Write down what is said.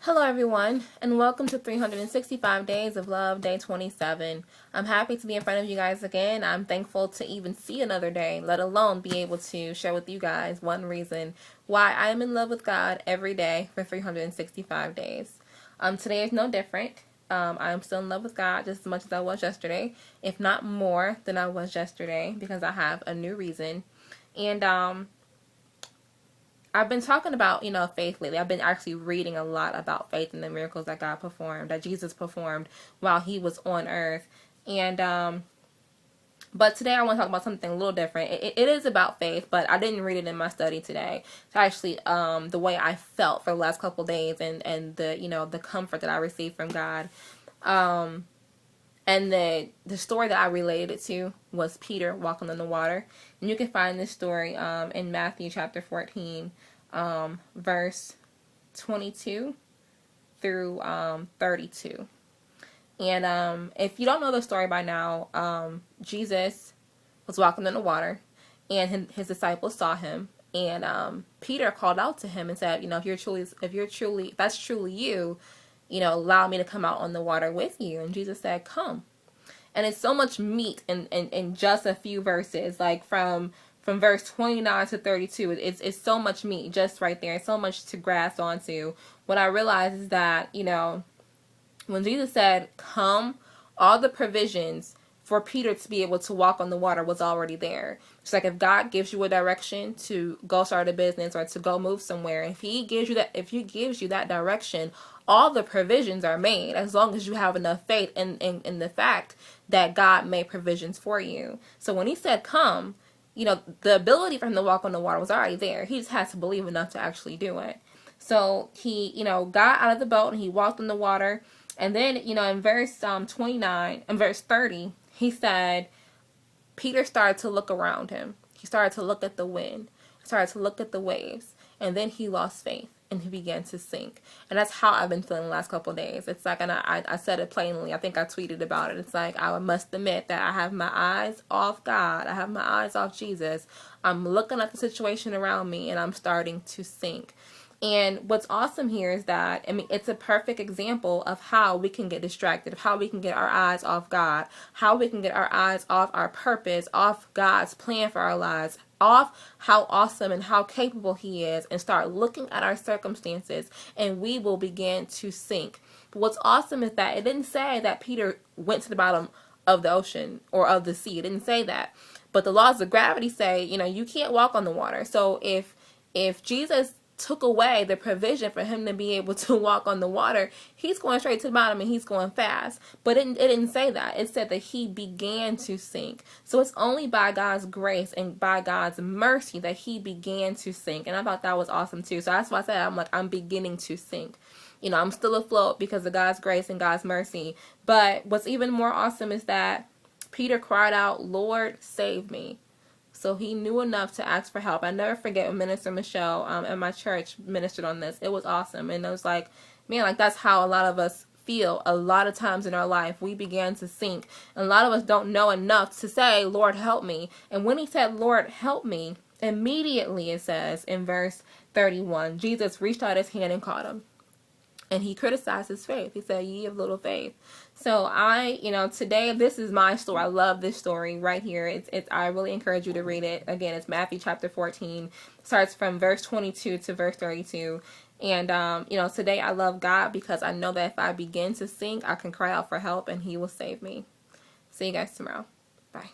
Hello, everyone, and welcome to 365 Days of Love, Day 27. I'm happy to be in front of you guys again. I'm thankful to even see another day, let alone be able to share with you guys one reason why I am in love with God every day for 365 days. Today is no different. I am still in love with God just as much as I was yesterday, if not more than I was yesterday, because I have a new reason. And I've been talking about, faith lately. I've been actually reading a lot about faith and the miracles that God performed, that Jesus performed while he was on earth. And, but today I want to talk about something a little different. It is about faith, but I didn't read it in my study today. It's actually, the way I felt for the last couple of days and the comfort that I received from God. And the story that I related it to was Peter walking on the water. And you can find this story in Matthew chapter 14, verse 22 through 32. And if you don't know the story by now, Jesus was walking on the water, and his disciples saw him. And Peter called out to him and said, if that's truly you, allow me to come out on the water with you. And Jesus said, come. And it's so much meat in just a few verses, like from verse 29 to 32. It's so much meat just right there. It's so much to grasp onto. What I realized is that, when Jesus said, come, all the provisions for Peter to be able to walk on the water was already there. It's like if God gives you a direction to go start a business or to go move somewhere, if he gives you that direction, all the provisions are made as long as you have enough faith in the fact that God made provisions for you. So when he said come, the ability for him to walk on the water was already there. He just had to believe enough to actually do it. So he, got out of the boat and he walked on the water. And then, in verse 29 and verse 30, he said, Peter started to look around him. He started to look at the wind, started to look at the waves, and then he lost faith and he began to sink. And that's how I've been feeling the last couple of days. It's like, and I said it plainly, I think I tweeted about it. It's like, I must admit that I have my eyes off God. I have my eyes off Jesus. I'm looking at the situation around me and I'm starting to sink. And what's awesome here is that, it's a perfect example of how we can get distracted, of how we can get our eyes off God, how we can get our eyes off our purpose, off God's plan for our lives, off how awesome and how capable he is, and start looking at our circumstances, and we will begin to sink. But what's awesome is that it didn't say that Peter went to the bottom of the ocean or of the sea. It didn't say that. But the laws of gravity say, you can't walk on the water. So if Jesus took away the provision for him to be able to walk on the water, he's going straight to the bottom and he's going fast. But it didn't say that. It said that he began to sink. So it's only by God's grace and by God's mercy that he began to sink. And I thought that was awesome too. So that's why I said, I'm beginning to sink. I'm still afloat because of God's grace and God's mercy. But what's even more awesome is that Peter cried out, Lord, save me. So he knew enough to ask for help. I never forget when Minister Michelle at my church ministered on this. It was awesome. And it was like, man, like that's how a lot of us feel a lot of times in our life. We began to sink. And a lot of us don't know enough to say, Lord, help me. And when he said, Lord, help me, immediately it says in verse 31, Jesus reached out his hand and caught him. And he criticized his faith. He said, ye of little faith. So today, this is my story. I love this story right here. I really encourage you to read it. Again, it's Matthew chapter 14. Starts from verse 22 to verse 32. And, today I love God because I know that if I begin to sink, I can cry out for help and he will save me. See you guys tomorrow. Bye.